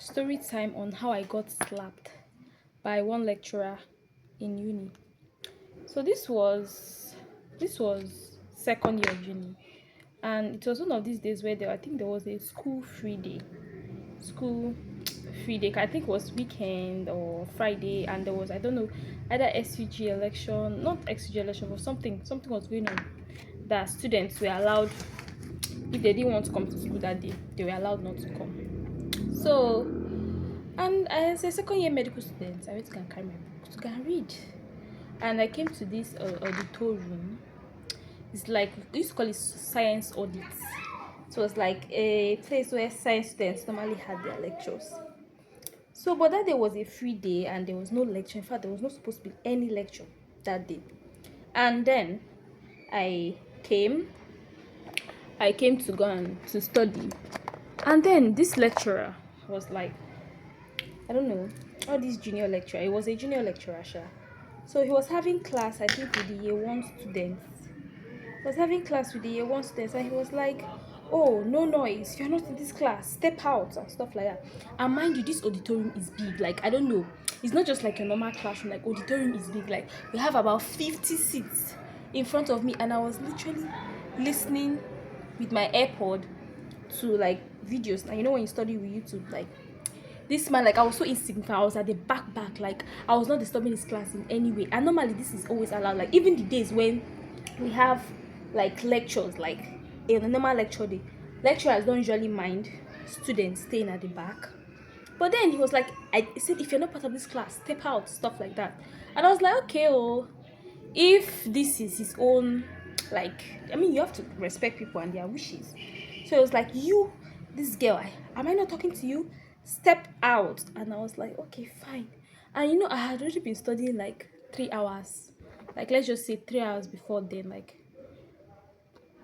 story time on how I got slapped by one lecturer in uni. So this was second year of uni, and it was one of these days where I think there was a school free day. School free day. I think it was weekend or Friday, and there was, I don't know, either SUG election, not SUG election, but something was going on that students were allowed, if they didn't want to come to school that day, they were allowed not to come. So, and as a second year medical student, I went to go and carry my book to go and read. And I came to this auditorium. It's like, we used to call it science audits. So it's like a place where science students normally had their lectures. So, but that day was a free day and there was no lecture. In fact, there was not supposed to be any lecture that day. And then I came, I came to go and to study. And then this lecturer was like, I don't know, all these junior lecturer. He was a junior lecturer, sha. So he was having class, I think, with the year one students. He was having class with the year one students, and he was like, "Oh, no noise! You're not in this class. Step out," and stuff like that. And mind you, this auditorium is big. Like, I don't know, it's not just like a normal classroom. Like, auditorium is big. Like, we have about 50 seats in front of me, and I was literally listening with my AirPod to like videos. Now you know when you study with YouTube, like this man, like I was so insignificant. I was at the back, like I was not disturbing his class in any way. And normally this is always allowed. Like even the days when we have like lectures, like in a normal lecture day, lecturers don't usually mind students staying at the back. But then he was like, I said, if you're not part of this class, step out, stuff like that. And I was like, okay, oh, if this is his own, like, I mean, you have to respect people and their wishes. So it was like, you, this girl, am I not talking to you? Step out. And I was like, okay, fine. And you know, I had already been studying like 3 hours, like let's just say 3 hours before then,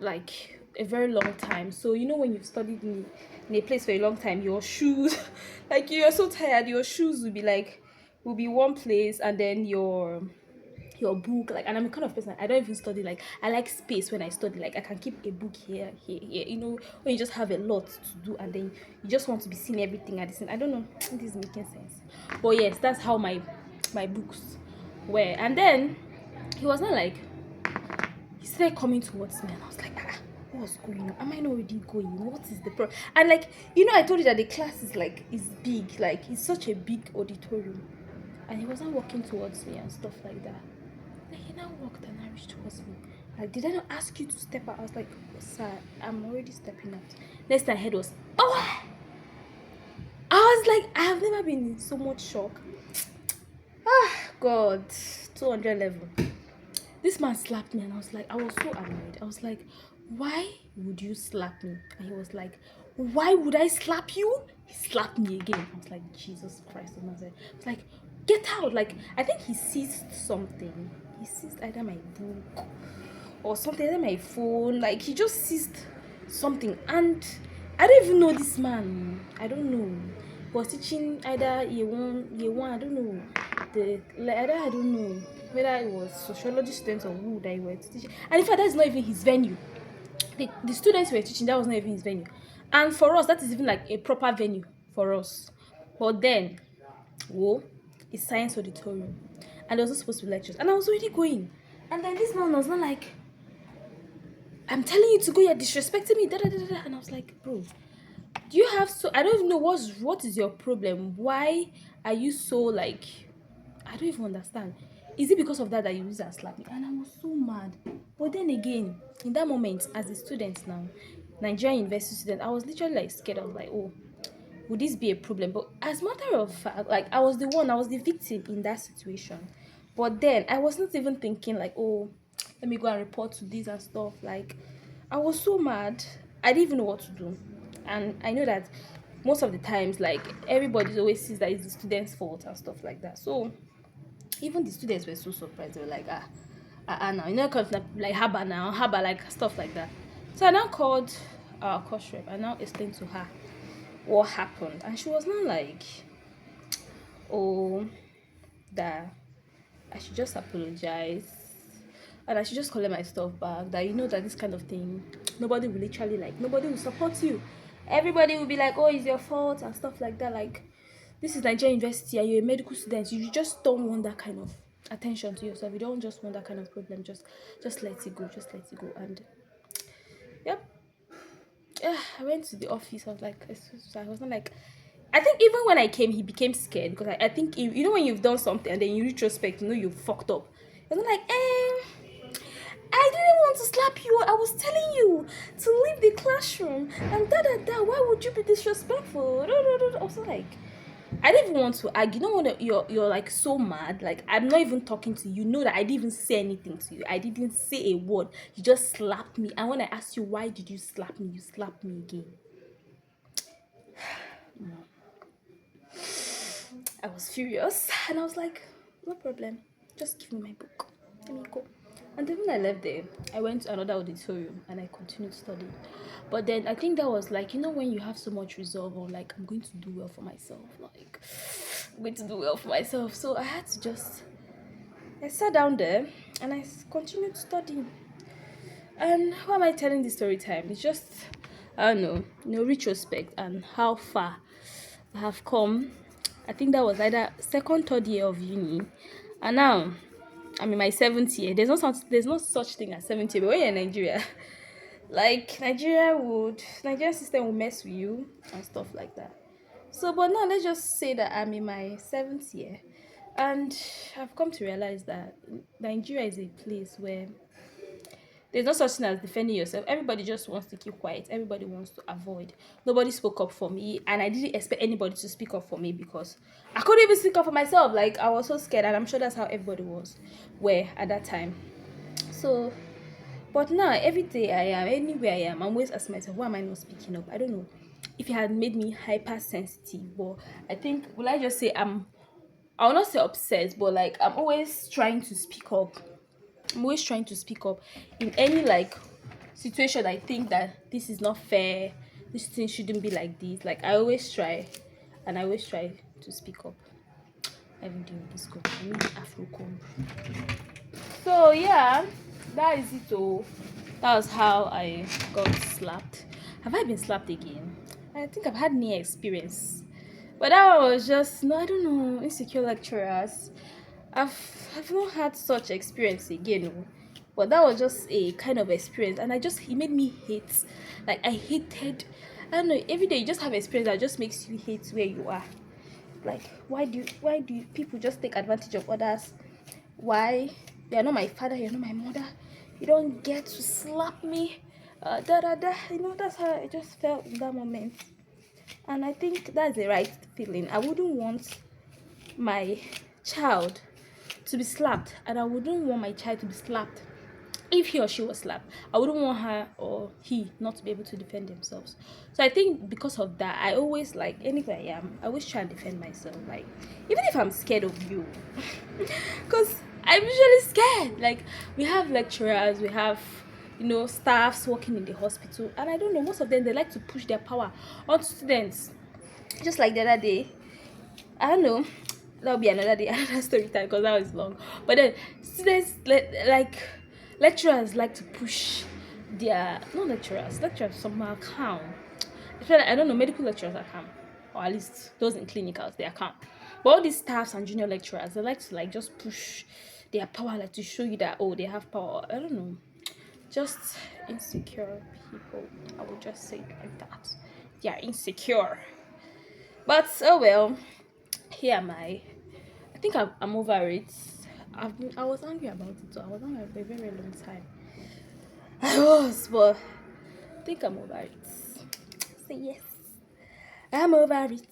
like a very long time. So you know when you've studied in a place for a long time, your shoes like you're so tired, your shoes will be one place, and then your book, like, and I'm the kind of person, I don't even study, like I like space when I study. Like I can keep a book here, you know, when you just have a lot to do and then you just want to be seeing everything at the same. I don't know if this is making sense, but yes, that's how my books were. And then he was not like, he started coming towards me and I was like, what's going on? Am I not already going? What is the problem? And like, you know, I told you that the class is like, is big, like it's such a big auditorium. And he wasn't walking towards me and stuff like that. Like he now walked and I reached towards me. Like, did I not ask you to step out? I was like, sir, I'm already stepping out. Next thing I heard was, oh! I was like, I have never been in so much shock. God, 200 level. This man slapped me and I was like, I was so annoyed. I was like, why would you slap me? And he was like, why would I slap you? He slapped me again. I was like, Jesus Christ. And I was like, get out. Like, I think he seized something. He seized either my book or something, either my phone. Like, he just seized something. And I don't even know this man. I don't know. He was teaching either year one, I don't know. I don't know whether it was sociology students or who that he was teaching. And in fact, that's not even his venue. The students were teaching, that was not even his venue. And for us, that is even like a proper venue for us. But then, whoa, it's science auditorium. And there was not supposed to be lectures. And I was already going. And then this man was not like, I'm telling you to go, you're disrespecting me. Da, da, da, da. And I was like, bro, do you have so, I don't even know what is your problem? Why are you so like, I don't even understand. Is it because of that you use and slap me? And I was so mad. But then again, in that moment, as a student now, Nigerian university student, I was literally like scared. I was like, oh, would this be a problem? But as a matter of fact, like I was the victim in that situation. But then I was not even thinking like, oh, let me go and report to this and stuff. Like I was so mad. I didn't even know what to do. And I know that most of the times, like everybody always sees that it's the student's fault and stuff like that. So even the students were so surprised. They were like, now, you know, cause like haba, like stuff like that. So I now called our course rep. I now explained to her what happened, and she was not like, oh, that I should just apologize and I should just collect my stuff back. That you know that this kind of thing, nobody will literally like, nobody will support you. everybody will be like, oh, it's your fault and stuff like that. Like, this is Nigerian University and you're a medical student. You just don't want that kind of attention to yourself. You don't just want that kind of problem. Just let it go. Just let it go. And yep. I went to the office. I was like, I was not like, I think even when I came, he became scared because I think you know when you've done something and then you retrospect, you know you fucked up. I was like, I didn't want to slap you. I was telling you to leave the classroom and da da da. Why would you be disrespectful? I was like, I didn't even want to argue. You know when you're like so mad. Like I'm not even talking to you. You know that I didn't even say anything to you. I didn't say a word. You just slapped me. And when I asked you why did you slap me, you slapped me again. I was furious and I was like, no problem. Just give me my book. Let me go. And then when I left there, I went to another auditorium and I continued studying. But then I think that was like, you know, when you have so much resolve on like, I'm going to do well for myself. Like, I'm going to do well for myself. So I had to just, I sat down there and I continued studying. And why am I telling this story time? It's just, I don't know, retrospect and how far I have come. I think that was either second, third year of uni, and now I'm in my seventh year. There's no such thing as seventh year, but when you're in Nigeria, like Nigerian system will mess with you and stuff like that. So, but now let's just say that I'm in my seventh year, and I've come to realize that Nigeria is a place where there's no such thing as defending yourself. Everybody just wants to keep quiet. Everybody wants to avoid. Nobody spoke up for me, and I didn't expect anybody to speak up for me because I couldn't even speak up for myself. Like I was so scared, and I'm sure that's how everybody was, where at that time. So, but now every day I am, anywhere I am, I'm always asking myself, why am I not speaking up? I don't know if it had made me hypersensitive, but I think will I just say I will not say obsessed, but like I'm always trying to speak up. I'm always trying to speak up in any like situation. I think that this is not fair. This thing shouldn't be like this. Like I always try, and I always try to speak up. Every day with this comb. I need the Afro comb. So yeah, that is it. Oh, that was how I got slapped. Have I been slapped again? I think I've had near experience, but that one was just no. I don't know. Insecure lecturers. I've not had such experience again, oh. But that was just a kind of experience, and it made me hate. Like I hated. I don't know. Every day you just have experience that just makes you hate where you are. Like why do people just take advantage of others? Why you're not my father, you're not my mother, you don't get to slap me, da da da. You know that's how I just felt in that moment, and I think that's the right feeling. I wouldn't want my child to be slapped, and I wouldn't want my child to be slapped if he or she was slapped. I wouldn't want her or he not to be able to defend themselves. So I think because of that, I always like anywhere I am, I always try and defend myself. Like even if I'm scared of you, because I'm usually scared. Like we have lecturers, we have staffs working in the hospital, and I don't know, most of them they like to push their power on students. Just like the other day, I don't know. That'll be another day, another story time because that was long. But then students like lecturers like to push their not lecturers. Lecturers somehow calm. Especially I don't know, medical lecturers are calm. Or at least those in clinicals, they are calm. But all these staffs and junior lecturers, they like to like just push their power, like to show you that oh they have power. I don't know. Just insecure people. I would just say it like that. They are insecure. But oh well, here am I. I think I'm over it. I was angry about it, so I was angry for a very long time. I was, but I think I'm over it. Say yes. I'm over it.